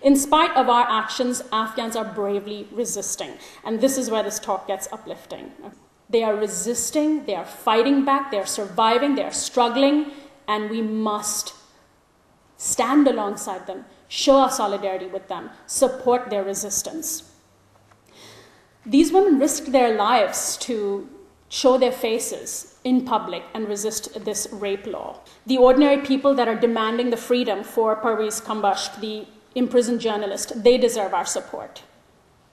In spite of our actions, Afghans are bravely resisting. And this is where this talk gets uplifting. They are resisting, they are fighting back, they are surviving, they are struggling, and we must stand alongside them, show our solidarity with them, support their resistance. These women risked their lives to show their faces in public and resist this rape law. The ordinary people that are demanding the freedom for Parvez Kambasht, the imprisoned journalist, they deserve our support.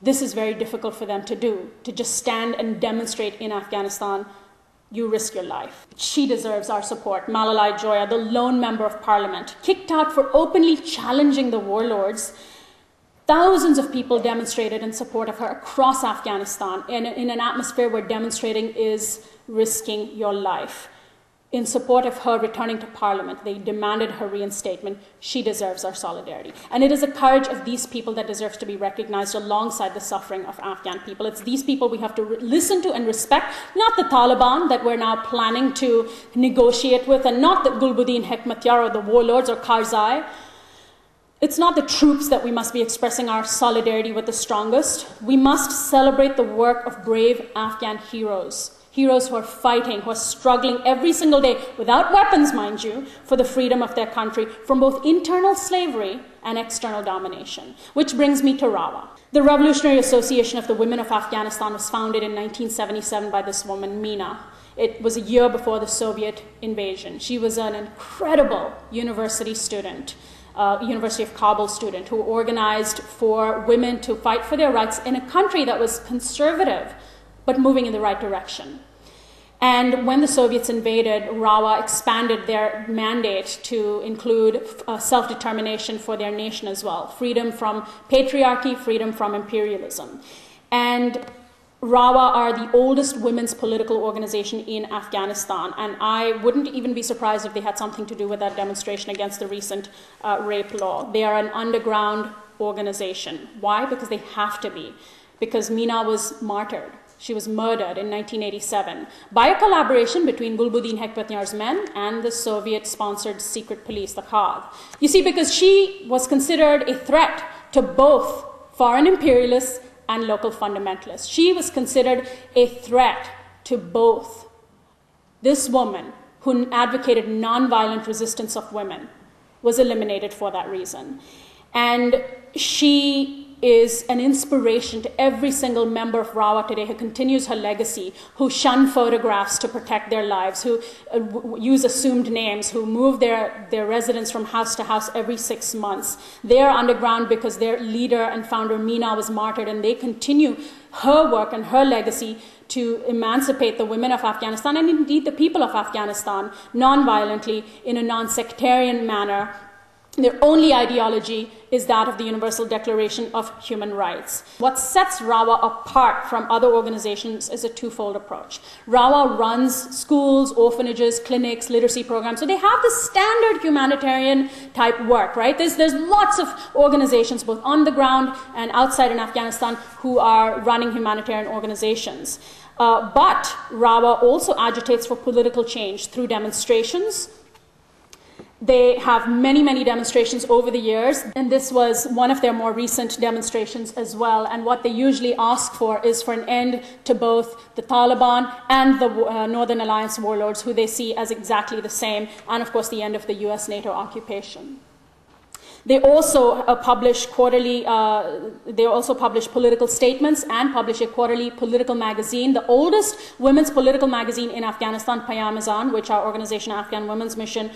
This is very difficult for them to do, to just stand and demonstrate in Afghanistan. You risk your life. She deserves our support. Malalai Joya, the lone member of parliament, kicked out for openly challenging the warlords. Thousands of people demonstrated in support of her across Afghanistan in an atmosphere where demonstrating is risking your life. In support of her returning to parliament, they demanded her reinstatement. She deserves our solidarity. And it is the courage of these people that deserves to be recognized alongside the suffering of Afghan people. It's these people we have to listen to and respect, not the Taliban that we're now planning to negotiate with, and not the Gulbuddin Hekmatyar or the warlords or Karzai. It's not the troops that we must be expressing our solidarity with the strongest. We must celebrate the work of brave Afghan heroes. Heroes who are fighting, who are struggling every single day, without weapons, mind you, for the freedom of their country from both internal slavery and external domination. Which brings me to RAWA. The Revolutionary Association of the Women of Afghanistan was founded in 1977 by this woman, Meena. It was a year before the Soviet invasion. She was an incredible university student, University of Kabul student, who organized for women to fight for their rights in a country that was conservative, but moving in the right direction. And when the Soviets invaded, RAWA expanded their mandate to include self-determination for their nation as well. Freedom from patriarchy, freedom from imperialism. And RAWA are the oldest women's political organization in Afghanistan. And I wouldn't even be surprised if they had something to do with that demonstration against the recent rape law. They are an underground organization. Why? Because they have to be. Because Meena was martyred. She was murdered in 1987 by a collaboration between Gulbuddin Hekmatyar's men and the Soviet-sponsored secret police, the KHAG. You see, because she was considered a threat to both foreign imperialists and local fundamentalists. She was considered a threat to both. This woman, who advocated nonviolent resistance of women, was eliminated for that reason. And she is an inspiration to every single member of RAWA today who continues her legacy, who shun photographs to protect their lives, who use assumed names, who move their residence from house to house every 6 months. They are underground because their leader and founder, Meena, was martyred, and they continue her work and her legacy to emancipate the women of Afghanistan and indeed the people of Afghanistan non-violently in a non-sectarian manner. Their only ideology is that of the Universal Declaration of Human Rights. What sets RAWA apart from other organizations is a twofold approach. RAWA runs schools, orphanages, clinics, literacy programs. So they have the standard humanitarian type work, right? There's lots of organizations, both on the ground and outside in Afghanistan, who are running humanitarian organizations. But RAWA also agitates for political change through demonstrations. They have many, many demonstrations over the years, and this was one of their more recent demonstrations as well. And what they usually ask for is for an end to both the Taliban and the Northern Alliance warlords, who they see as exactly the same, and of course the end of the US-NATO occupation. They also publish political statements and publish a quarterly political magazine. The oldest women's political magazine in Afghanistan, Payam-e-Zan, which our organization Afghan Women's Mission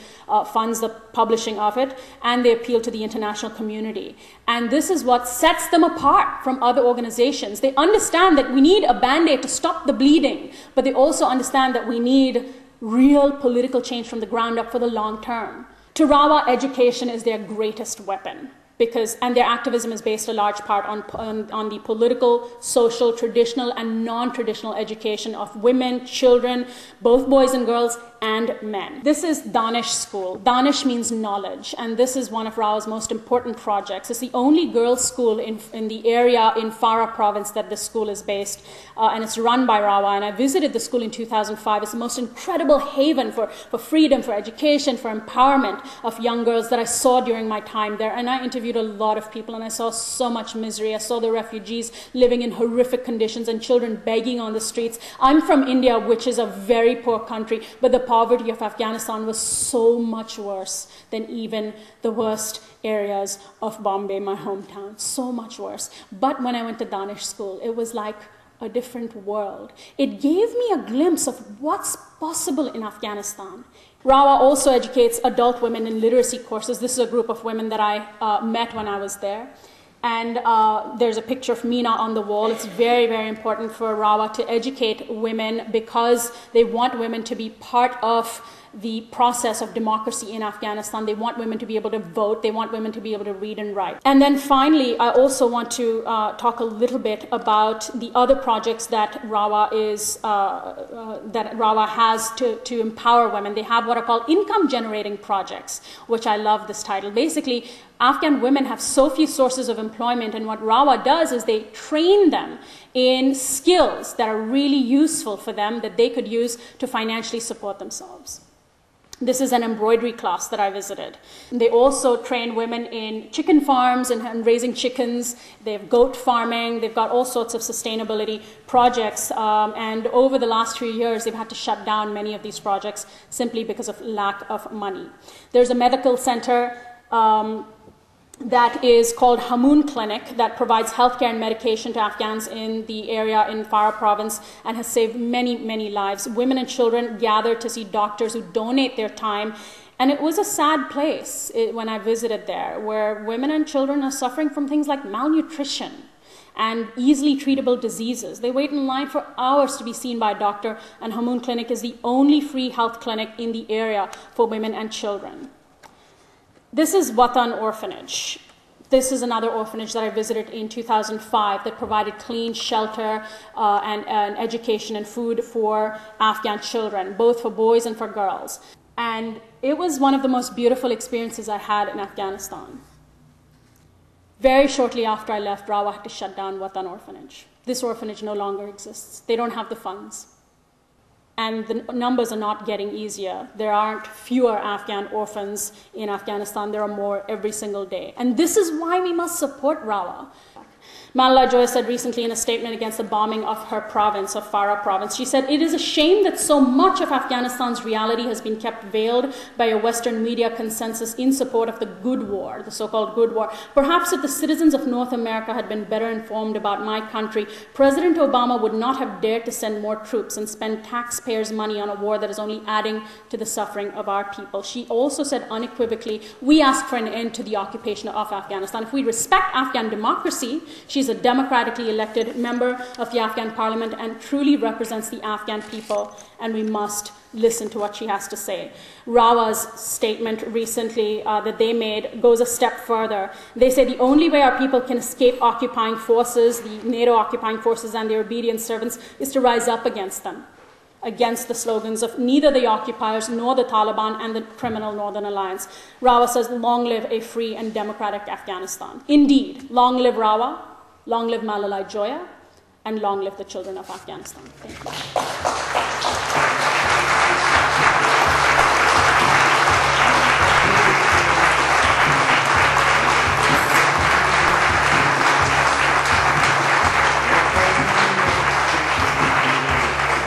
funds the publishing of it, and they appeal to the international community. And this is what sets them apart from other organizations. They understand that we need a band-aid to stop the bleeding, but they also understand that we need real political change from the ground up for the long term. To RAWA, education is their greatest weapon, and their activism is based a large part on the political, social, traditional, and non-traditional education of women, children, both boys and girls, and men. This is Danish School. Danish means knowledge, and this is one of RAWA's most important projects. It's the only girls' school in the area in Farah province that this school is based, and it's run by RAWA, and I visited the school in 2005. It's the most incredible haven for freedom, for education, for empowerment of young girls that I saw during my time there, and I interviewed a lot of people, and I saw so much misery. I saw the refugees living in horrific conditions and children begging on the streets. I'm from India, which is a very poor country, but the poverty of Afghanistan was so much worse than even the worst areas of Bombay, my hometown. So much worse. But when I went to Danish School, it was like a different world. It gave me a glimpse of what's possible in Afghanistan. RAWA also educates adult women in literacy courses. This is a group of women that I met when I was there. And there's a picture of Meena on the wall. It's very, very important for RAWA to educate women because they want women to be part of the process of democracy in Afghanistan. They want women to be able to vote. They want women to be able to read and write. And then finally, I also want to talk a little bit about the other projects that RAWA has to empower women. They have what are called income-generating projects, which I love this title. Basically, Afghan women have so few sources of employment, and what RAWA does is they train them in skills that are really useful for them that they could use to financially support themselves. This is an embroidery class that I visited. They also train women in chicken farms and raising chickens. They have goat farming. They've got all sorts of sustainability projects. And over the last few years, they've had to shut down many of these projects simply because of lack of money. There's a medical center that is called Hamoon Clinic that provides healthcare and medication to Afghans in the area in Farah province and has saved many, many lives. Women and children gather to see doctors who donate their time. And it was a sad place when I visited there, where women and children are suffering from things like malnutrition and easily treatable diseases. They wait in line for hours to be seen by a doctor, and Hamoon Clinic is the only free health clinic in the area for women and children. This is Watan Orphanage. This is another orphanage that I visited in 2005 that provided clean shelter and education and food for Afghan children, both for boys and for girls. And it was one of the most beautiful experiences I had in Afghanistan. Very shortly after I left, RAWA had to shut down Watan Orphanage. This orphanage no longer exists. They don't have the funds. And the numbers are not getting easier. There aren't fewer Afghan orphans in Afghanistan. There are more every single day. And this is why we must support RAWA. Malala Joya said recently in a statement against the bombing of her province, of Farah province, she said, "It is a shame that so much of Afghanistan's reality has been kept veiled by a Western media consensus in support of the good war, the so-called good war. Perhaps if the citizens of North America had been better informed about my country, President Obama would not have dared to send more troops and spend taxpayers' money on a war that is only adding to the suffering of our people." She also said unequivocally, "We ask for an end to the occupation of Afghanistan. If we respect Afghan democracy," she's a democratically elected member of the Afghan parliament and truly represents the Afghan people, and we must listen to what she has to say. RAWA's statement recently that they made goes a step further. They say the only way our people can escape occupying forces, the NATO occupying forces and their obedient servants, is to rise up against them, against the slogans of neither the occupiers nor the Taliban and the criminal Northern Alliance. RAWA says, long live a free and democratic Afghanistan. Indeed, long live RAWA, long live Malala Joya, and long live the children of Afghanistan. Thank you.